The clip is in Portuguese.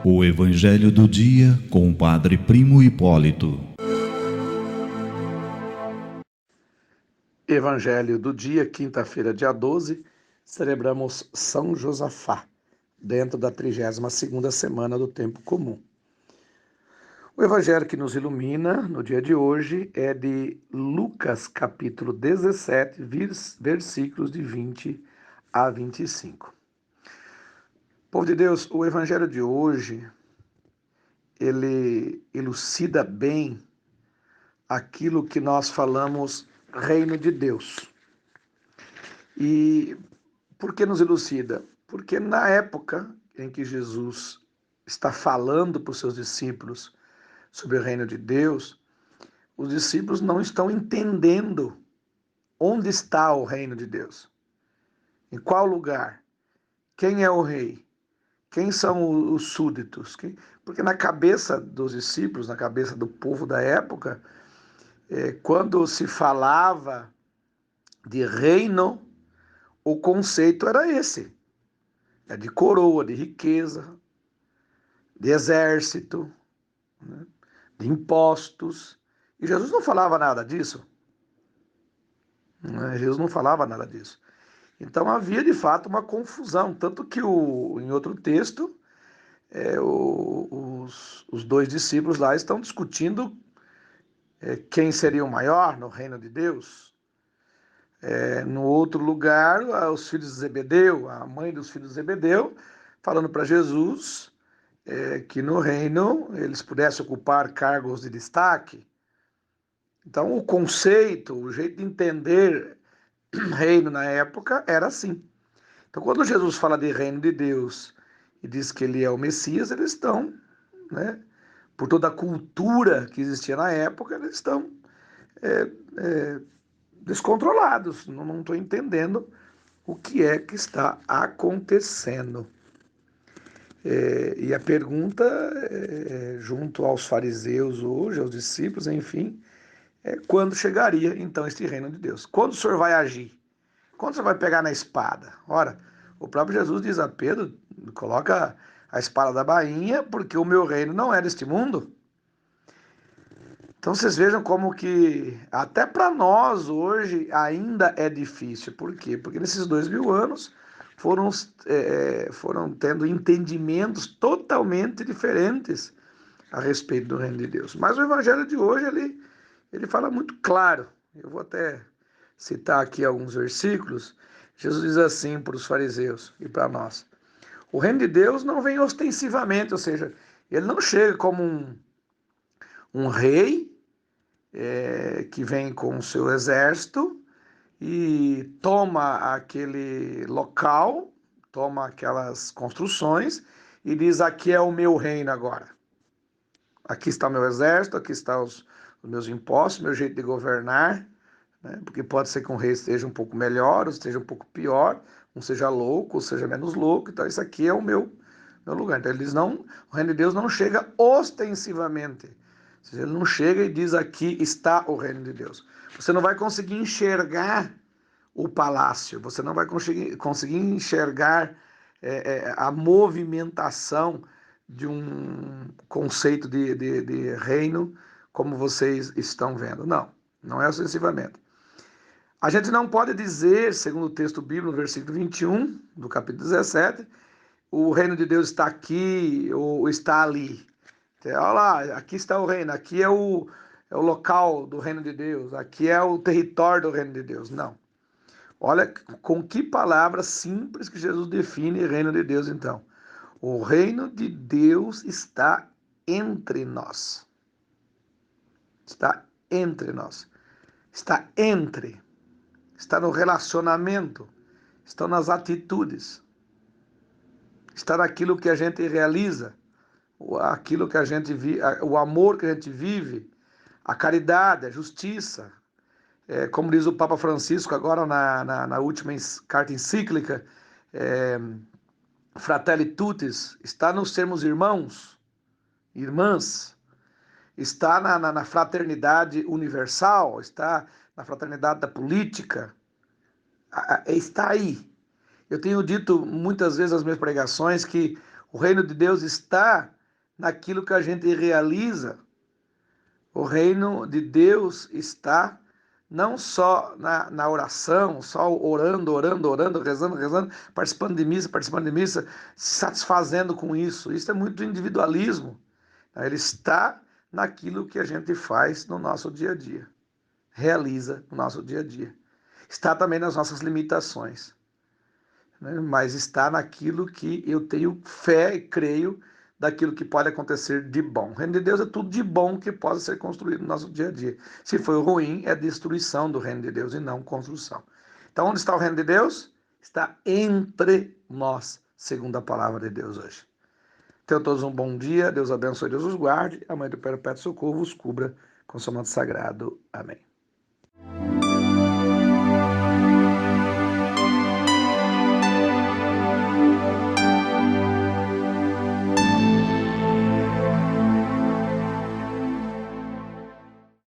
O Evangelho do Dia com o Padre Primo Hipólito. Evangelho do dia, quinta-feira, dia 12, celebramos São Josafá, dentro da 32ª semana do Tempo Comum. O Evangelho que nos ilumina no dia de hoje é de Lucas, capítulo 17, versículos de 20 a 25. Povo de Deus, o Evangelho de hoje, ele elucida bem aquilo que nós falamos reino de Deus. E por que nos elucida? Porque na época em que Jesus está falando para os seus discípulos sobre o reino de Deus, os discípulos não estão entendendo onde está o reino de Deus. Em qual lugar? Quem é o rei? Quem são os súditos? Porque na cabeça dos discípulos, na cabeça do povo da época, quando se falava de reino, o conceito era esse. É de coroa, de riqueza, de exército, né, de impostos. E Jesus não falava nada disso. Jesus não falava nada disso. Então havia de fato uma confusão, tanto que em outro texto, os dois discípulos lá estão discutindo quem seria o maior no reino de Deus. No outro lugar, os filhos de Zebedeu, a mãe dos filhos de Zebedeu, falando para Jesus que no reino eles pudessem ocupar cargos de destaque. Então o conceito, o jeito de entender reino na época era assim. Então quando Jesus fala de reino de Deus e diz que ele é o Messias, eles estão, por toda a cultura que existia na época, eles estão descontrolados, não estou entendendo o que é que está acontecendo. E a pergunta, junto aos fariseus hoje, aos discípulos, enfim, é quando chegaria então este reino de Deus? Quando o Senhor vai agir? Quando o Senhor vai pegar na espada? Ora, o próprio Jesus diz a Pedro, coloca a espada da bainha, porque o meu reino não é deste mundo. Então vocês vejam como que até para nós hoje ainda é difícil. Por quê? Porque nesses 2000 anos foram tendo entendimentos totalmente diferentes a respeito do reino de Deus. Mas o Evangelho de hoje, ele fala muito claro. Eu vou até citar aqui alguns versículos. Jesus diz assim para os fariseus e para nós: o reino de Deus não vem ostensivamente, ou seja, ele não chega como um rei que vem com o seu exército e toma aquele local, toma aquelas construções e diz: aqui é o meu reino agora. Aqui está o meu exército, aqui estão os meus impostos, meu jeito de governar, porque pode ser que um rei esteja um pouco melhor, ou esteja um pouco pior, um seja louco, ou seja menos louco, então isso aqui é o meu lugar. Então o reino de Deus não chega ostensivamente. Ou seja, ele não chega e diz: aqui está o reino de Deus. Você não vai conseguir enxergar o palácio, você não vai conseguir enxergar a movimentação de um conceito de reino como vocês estão vendo. Não é ostensivamente. A gente não pode dizer, segundo o texto bíblico, no versículo 21 do capítulo 17, o reino de Deus está aqui ou está ali. Olha lá, aqui está o reino, aqui é o local do reino de Deus, aqui é o território do reino de Deus. Não. Olha com que palavra simples que Jesus define o reino de Deus, então. O reino de Deus está entre nós. Está entre nós. Está entre. Está no relacionamento. Está nas atitudes. Está naquilo que a gente realiza. Aquilo que a gente vive, o amor que a gente vive, a caridade, a justiça. Como diz o Papa Francisco agora na última carta encíclica, Fratelli Tutti, está nos sermos irmãos, irmãs, está na fraternidade universal, está na fraternidade da política, está aí. Eu tenho dito muitas vezes nas minhas pregações que o reino de Deus está naquilo que a gente realiza. O reino de Deus está não só na oração, só orando, rezando, participando de missa, se satisfazendo com isso. Isso é muito individualismo. Ele está naquilo que a gente faz no nosso dia a dia, realiza no nosso dia a dia. Está também nas nossas limitações, né? Mas está naquilo que eu tenho fé e creio daquilo que pode acontecer de bom. O reino de Deus é tudo de bom que pode ser construído no nosso dia a dia. Se for ruim, é destruição do reino de Deus e não construção. Então, onde está o reino de Deus? Está entre nós, segundo a palavra de Deus hoje. Tenham todos um bom dia, Deus abençoe, Deus os guarde, a Mãe do Perpétuo Socorro os cubra com seu manto sagrado. Amém.